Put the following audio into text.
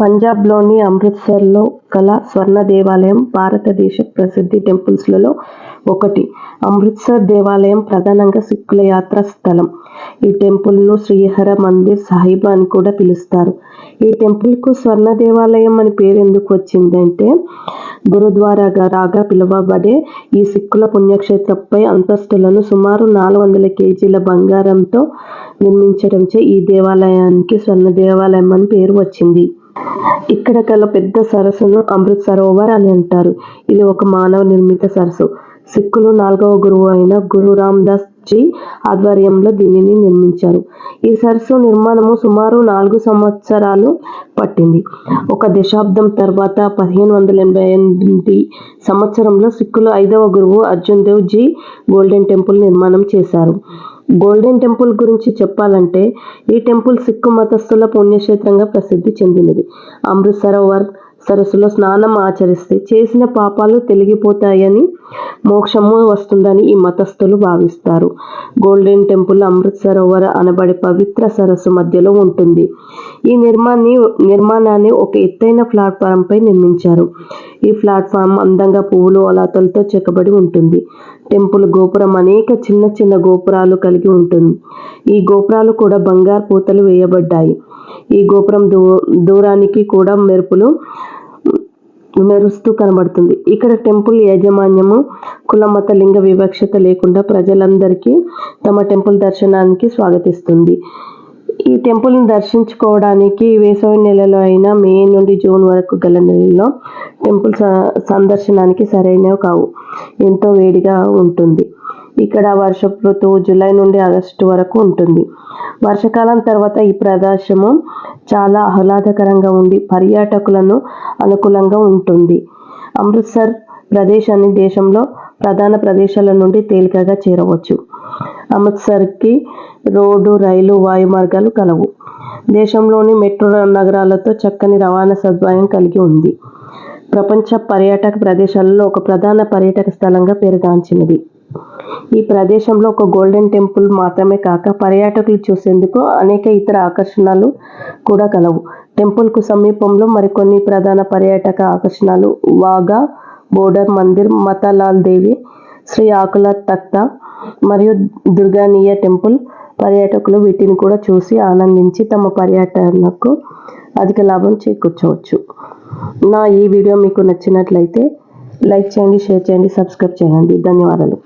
పంజాబ్లోని అమృత్సర్లో కల స్వర్ణ దేవాలయం భారతదేశ ప్రసిద్ధ టెంపుల్స్లలో ఒకటి. అమృత్సర్ దేవాలయం ప్రధానంగా సిక్కుల యాత్రా స్థలం. ఈ టెంపుల్ను శ్రీహర మందిర్ సాహిబ్ అని కూడా పిలుస్తారు. ఈ టెంపుల్కు స్వర్ణ దేవాలయం అని పేరు ఎందుకు వచ్చిందంటే, గురుద్వారాగా పిలువబడే ఈ సిక్కుల పుణ్యక్షేత్రంపై అంతస్తులను సుమారు 400 కేజీల బంగారంతో నిర్మించడంచే ఈ దేవాలయానికి స్వర్ణ దేవాలయం అని పేరు వచ్చింది. ఇక్కడ గల పెద్ద సరస్సును అమృత్ సరోవర్ అని అంటారు. ఇది ఒక మానవ నిర్మిత సరస్సు. సిక్కులు 4వ గురువు అయిన గురు రామదాస్ జీ ఆధ్వర్యంలో దీనిని నిర్మించారు. ఈ సరస్సు నిర్మాణము సుమారు 4 సంవత్సరాలు పట్టింది. ఒక దశాబ్దం తర్వాత 1588 సంవత్సరంలో సిక్కుల 5వ గురువు అర్జున్ దేవ్ జీ గోల్డెన్ టెంపుల్ నిర్మాణం చేశారు. గోల్డెన్ టెంపుల్ గురించి చెప్పాలంటే, ఈ టెంపుల్ సిక్కు మతస్థుల పుణ్యక్షేత్రంగా ప్రసిద్ధి చెందినది. అమృత్ సరోవర్ సరస్సులో స్నానం ఆచరిస్తే చేసిన పాపాలు తొలగిపోతాయని, మోక్షము వస్తుందని ఈ మతస్థులు భావిస్తారు. గోల్డెన్ టెంపుల్ అమృత్ సరోవర్ అనబడే పవిత్ర సరస్సు మధ్యలో ఉంటుంది. ఈ నిర్మాణాన్ని ఒక ఎత్తైన ప్లాట్ఫారంపై నిర్మించారు. ఈ ప్లాట్ఫారం అందంగా పువ్వులు, అలాతలతో చెక్కబడి ఉంటుంది. టెంపుల్ గోపురం అనేక చిన్న చిన్న గోపురాలు కలిగి ఉంటుంది. ఈ గోపురాలు కూడా బంగారు పూతలు వేయబడ్డాయి. ఈ గోపురం దూరానికి కూడా మెరుస్తూ కనబడుతుంది. ఇక్కడ టెంపుల్ యాజమాన్యము కుల మత లింగ వివక్షత లేకుండా ప్రజలందరికీ తమ టెంపుల్ దర్శనానికి స్వాగతిస్తుంది. ఈ టెంపుల్ని దర్శించుకోవడానికి వేసవి నెలలో అయిన మే నుండి జూన్ వరకు గల నెలలో టెంపుల్ సందర్శనానికి సరైనవి కావు. ఎంతో వేడిగా ఉంటుంది. ఇక్కడ వర్షపు ఋతువు జూలై నుండి ఆగస్టు వరకు ఉంటుంది. వర్షాకాలం తర్వాత ఈ ప్రదేశము చాలా ఆహ్లాదకరంగా ఉండి పర్యాటకులను అనుకూలంగా ఉంటుంది. అమృత్సర్ ప్రదేశాన్ని దేశంలో ప్రధాన ప్రదేశాల నుండి తేలికగా చేరవచ్చు. అమృత్సర్కి రోడ్డు, రైలు, వాయు మార్గాలు కలవు. దేశంలోని మెట్రో నగరాలతో చక్కని రవాణా సదుపాయం కలిగి ఉంది. ప్రపంచ పర్యాటక ప్రదేశాలలో ఒక ప్రధాన పర్యాటక స్థలంగా పేరుగాంచినది. ఈ ప్రదేశంలో ఒక గోల్డెన్ టెంపుల్ మాత్రమే కాక పర్యాటకులు చూసేందుకు అనేక ఇతర ఆకర్షణలు కూడా కలవు. టెంపుల్కు సమీపంలో మరికొన్ని ప్రధాన పర్యాటక ఆకర్షణలు వాఘా బోర్డర్ మందిర్, మతాలాల్ దేవి, శ్రీ ఆకుల తఖ్తా మరియు దుర్గానియా టెంపుల్. పర్యాటకులు వీటిని కూడా చూసి ఆనందించి తమ పర్యటనకు అధిక లాభం చేకూర్చవచ్చు. నా ఈ వీడియో మీకు నచ్చినట్లయితే లైక్ చేయండి, షేర్ చేయండి, సబ్స్క్రైబ్ చేయండి. ధన్యవాదాలు.